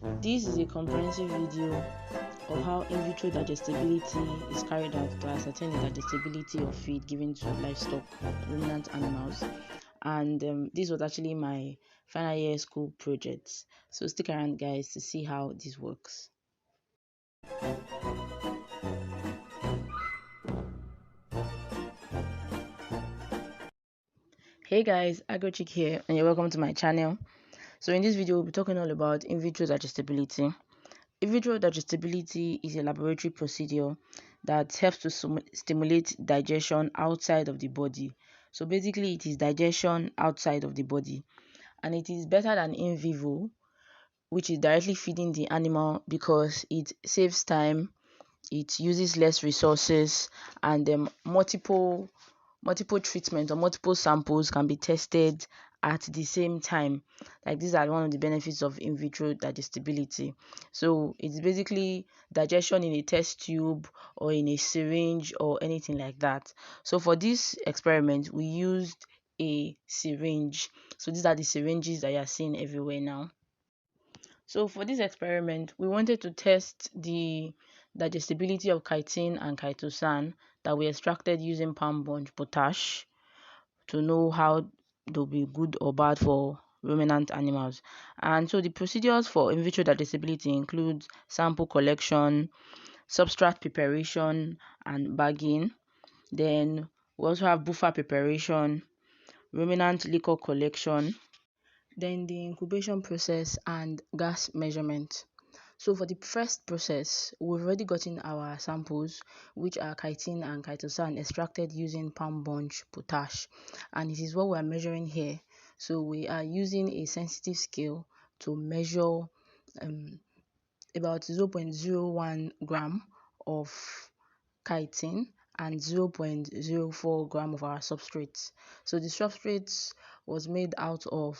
This is a comprehensive video of how in vitro digestibility is carried out to ascertain the digestibility of feed given to livestock, ruminant animals. And this was actually my final year school project. So stick around, guys, to see how this works. Hey guys, AgroChick here, and you're welcome to my channel. So in this video, we'll be talking all about in vitro digestibility. In vitro digestibility is a laboratory procedure that helps to stimulate digestion outside of the body. So basically, it is digestion outside of the body, and it is better than in vivo, which is directly feeding the animal, because it saves time, it uses less resources, and multiple treatments or multiple samples can be tested at the same time. Like, these are one of the benefits of in vitro digestibility. So it's basically digestion in a test tube or in a syringe or anything like that. So for this experiment, we used a syringe. So these are the syringes that you are seeing everywhere now. So for this experiment, we wanted to test the digestibility of chitin and chitosan that we extracted using palm bunch potash, to know how they'll be good or bad for ruminant animals. And so the procedures for in vitro digestibility include sample collection, substrate preparation and bagging. Then we also have buffer preparation, ruminant liquor collection, then the incubation process and gas measurement. So for the first process, we've already gotten our samples, which are chitin and chitosan extracted using palm bunch potash, and it is what we are measuring here. So we are using a sensitive scale to measure about 0.01 gram of chitin and 0.04 gram of our substrates. So the substrates was made out of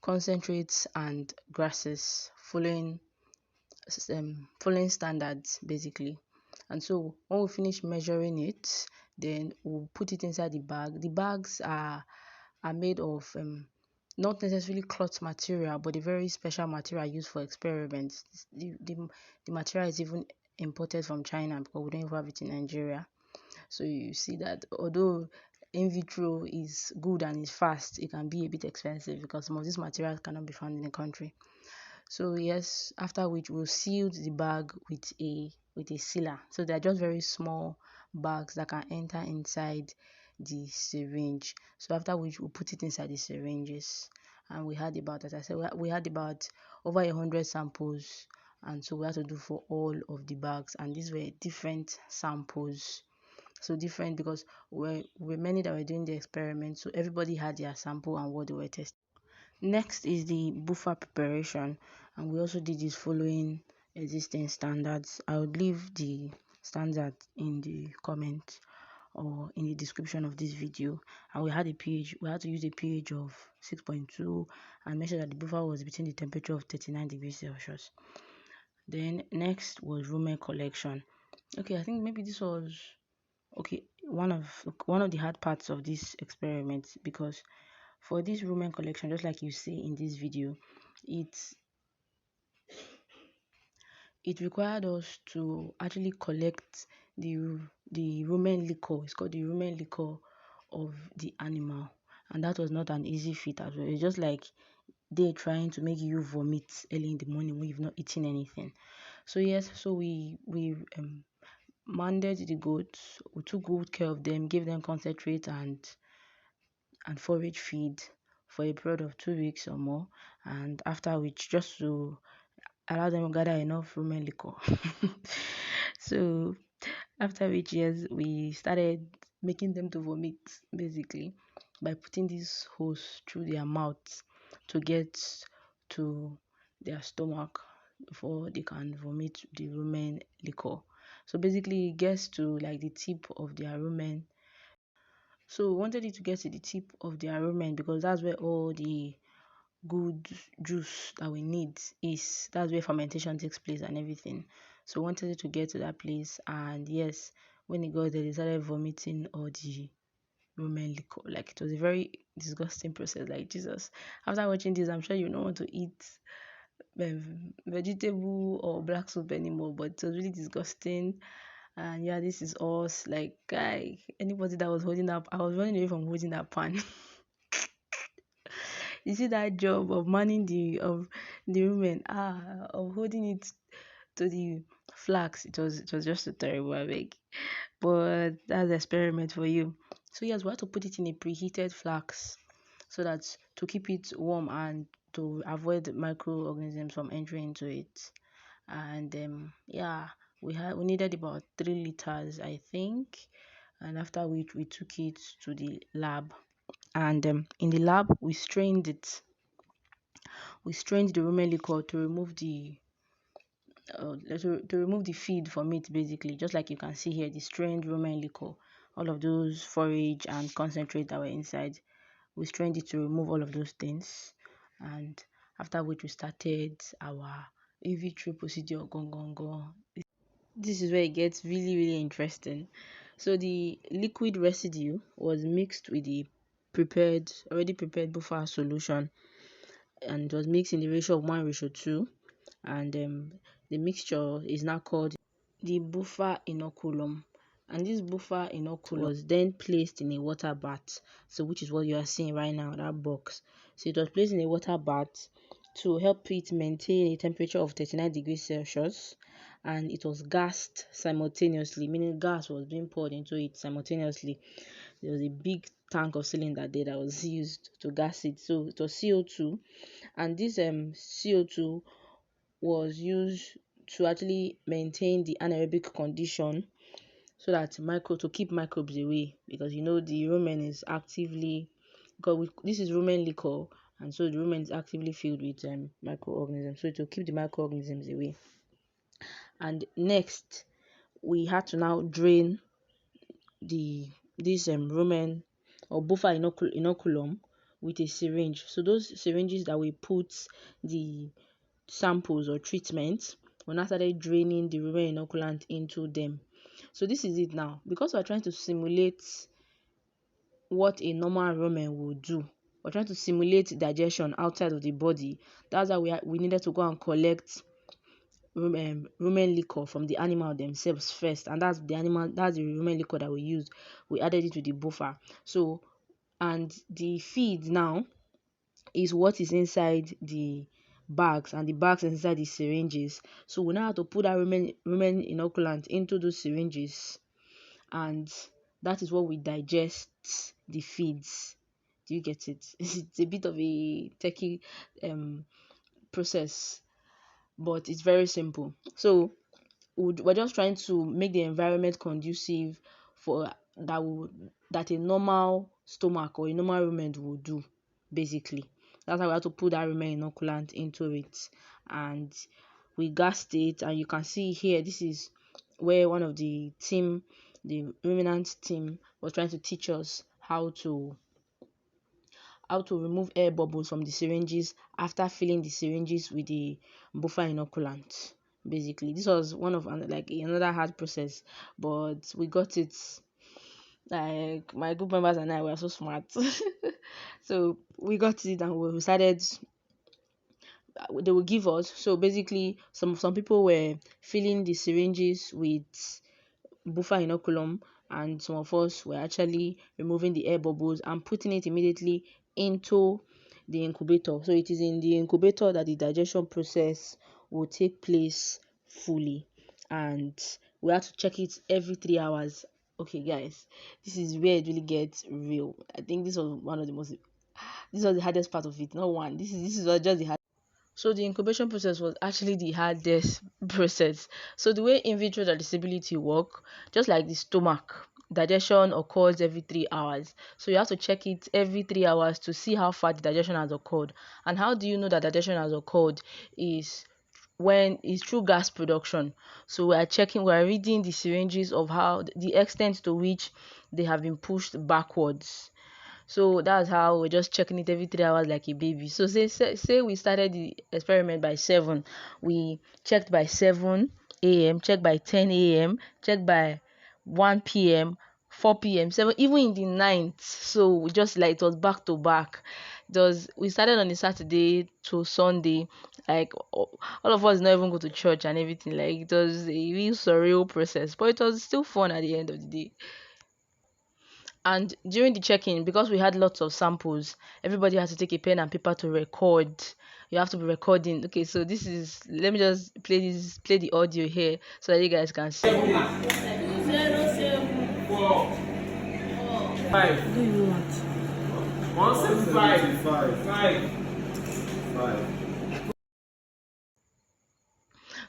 concentrates and grasses, following standards basically. And so when we finish measuring it, then we'll put it inside the bag. The bags are made of not necessarily cloth material, but a very special material used for experiments. The material is even imported from China, because we don't even have it in Nigeria. So you see that although in vitro is good and is fast, it can be a bit expensive because some of these materials cannot be found in the country. So yes, after which we'll seal the bag with a sealer. So they're just very small bags that can enter inside the syringe. So after which we'll put it inside the syringes. And we had about, as I said, we had about over 100 samples, and so we had to do for all of the bags, and these were different samples. So different because we're many that were doing the experiment, so everybody had their sample and what they were testing. Next is the buffer preparation, and we also did this following existing standards. I would leave the standards in the comment or in the description of this video. And we had to use a pH of 6.2 and make sure that the buffer was between the temperature of 39 degrees Celsius. Then next was Rumen collection. Okay, I think maybe this was one of the hard parts of this experiment, because for this Rumen collection, just like you see in this video, it required us to actually collect the rumen liquor. It's called the rumen liquor of the animal, and that was not an easy feat as well. It's just like they're trying to make you vomit early in the morning when you've not eaten anything. So yes, so we manded the goats. We took good care of them, gave them concentrate and forage feed for a period of 2 weeks or more, and after which, just to allow them to gather enough rumen liquor. So after which, yes, we started making them to vomit, basically by putting this hose through their mouth to get to their stomach before they can vomit the rumen liquor. So basically it gets to like the tip of their rumen. So we wanted it to get to the tip of their rumen because that's where all the good juice that we need is. That's where fermentation takes place and everything. So we wanted it to get to that place, and yes, when it got there, they started vomiting all the rumen liquor. Like, it was a very disgusting process. Like, Jesus, after watching this, I'm sure you don't want to eat vegetable or black soup anymore, but it was really disgusting. And yeah, this is us. Like, guy, anybody that was holding up, I was running away from holding that pan. You see that job of manning the women, of holding it to the flax. It was just so terrible, I beg. But that's the experiment for you. So yes, we have to put it in a preheated flax so that to keep it warm and to avoid microorganisms from entering into it. And yeah, we needed about 3 liters, I think. And after we took it to the lab, and in the lab we strained the Rumen liquor to remove the feed from it, basically, just like you can see here, the strained Rumen liquor, all of those forage and concentrate that were inside. We strained it to remove all of those things, and after which we started our in-vitro procedure. Gong gong gong. This is where it gets really, really interesting. So the liquid residue was mixed with the already prepared buffer solution, and it was mixed in the ratio of 1:2, and the mixture is now called the buffer inoculum. And this buffer inoculum was then placed in a water bath, so which is what you are seeing right now, that box. So it was placed in a water bath to help it maintain a temperature of 39 degrees Celsius, and it was gassed simultaneously, meaning gas was being poured into it simultaneously. There was a big tank of cylinder there that was used to gas it. So it was CO2, and this CO2 was used to actually maintain the anaerobic condition, so that to keep microbes away, because the rumen is actively, this is rumen liquor, and so the rumen is actively filled with microorganisms, so to keep the microorganisms away. And next, we had to now drain this rumen or buffer inoculum with a syringe. So those syringes that we put the samples or treatments, we now started draining the rumen inoculant into them. So this is it now. Because we're trying to simulate what a normal rumen would do, we're trying to simulate digestion outside of the body. That's why we needed to go and collect rumen liquor from the animal themselves first, and that's the rumen liquor that we used. We added it to the buffer. So, and the feed now is what is inside the bags, and the bags inside the syringes. So we now have to put that rumen inoculant into those syringes, and that is what we digest the feeds. Do you get it? It's a bit of a techie process, but it's very simple. So we're just trying to make the environment conducive for that a normal stomach or a normal rumen would do, basically. That's how we have to put that rumen inoculant into it, and we gassed it. And you can see here, this is where one of the ruminant team was trying to teach us how to remove air bubbles from the syringes after filling the syringes with the buffer inoculant. Basically, this was one of another hard process, but we got it. Like, my group members and I were so smart. So we got it, and we started. They will give us. So basically, some people were filling the syringes with buffer inoculum, and some of us were actually removing the air bubbles and putting it immediately into the incubator. So it is in the incubator that the digestion process will take place fully, and we have to check it every 3 hours. Okay, guys, this is where it really gets real. I think this was the hardest part of it. Not one. This was just the hardest. So the incubation process was actually the hardest process. So the way in vitro digestibility work, just like the stomach, digestion occurs every 3 hours. So you have to check it every 3 hours to see how far the digestion has occurred. And how do you know that digestion has occurred is when it's through gas production. So we are reading the syringes of how the extent to which they have been pushed backwards. So that's how we're just checking it every 3 hours like a baby. So say we started the experiment by 7. We checked by 7 a.m., checked by 10 a.m., checked by 1 p.m., 4 p.m., 7, even in the night. So we just, like, it was back to back. We started on a Saturday to Sunday, like all of us not even go to church and everything. Like it was a real surreal process, but it was still fun at the end of the day. And during the check-in, because we had lots of samples, everybody had to take a pen and paper to record. You have to be recording. Okay, so this is, let me just play the audio here so that you guys can see. 074 5. Do you want? 175 5.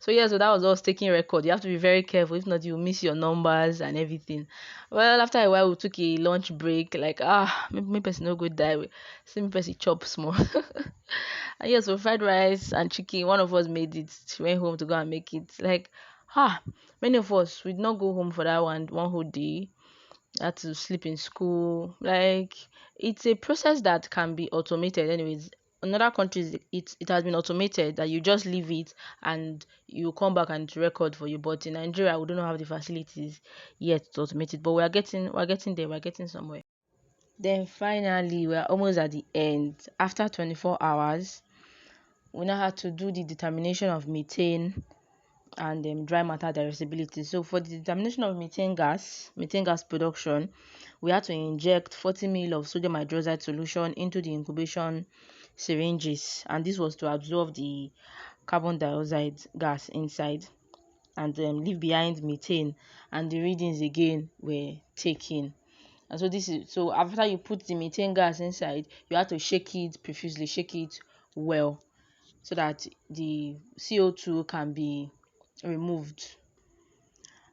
So yeah, so that was us taking record. You have to be very careful, if not you'll miss your numbers and everything. Well, after a while we took a lunch break, like me person no good die. See me person chop small. And yeah, so fried rice and chicken, one of us made it. She went home to go and make it. Like many of us we did not go home for that one whole day. Had to sleep in school. Like it's a process that can be automated. Anyways, in other countries it has been automated that you just leave it and you come back and record for you. But in Nigeria, we don't have the facilities yet to automate it. But we're getting there. We're getting somewhere. Then finally, we're almost at the end. After 24 hours, we now have to do the determination of methane and dry matter digestibility. So for the determination of methane gas production, we had to inject 40 ml of sodium hydroxide solution into the incubation syringes, and this was to absorb the carbon dioxide gas inside and leave behind methane, and the readings again were taken. And so after you put the methane gas inside, you have to shake it profusely, shake it well, so that the CO2 can be removed.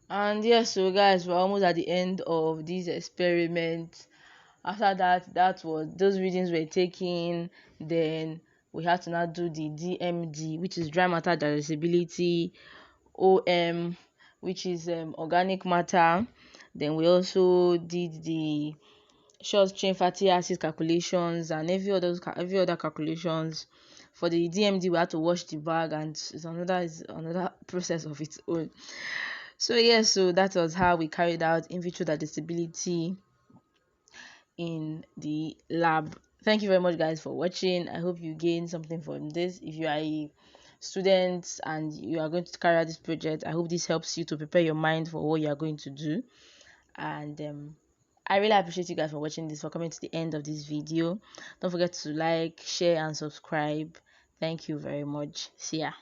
And yes, so guys, we're almost at the end of this experiment. After that was those readings were taken. Then we had to now do the DMD, which is dry matter digestibility, OM, which is organic matter. Then we also did the short chain fatty acid calculations and every other calculations. For the DMD, we had to wash the bag, and it's another process of its own. So yes, so that was how we carried out in vitro digestibility in the lab. Thank you very much, guys, for watching. I hope you gained something from this. If you are a student and you are going to carry out this project, I hope this helps you to prepare your mind for what you are going to do. And I really appreciate you guys for watching this, for coming to the end of this video. Don't forget to like, share, and subscribe. Thank you very much. See ya.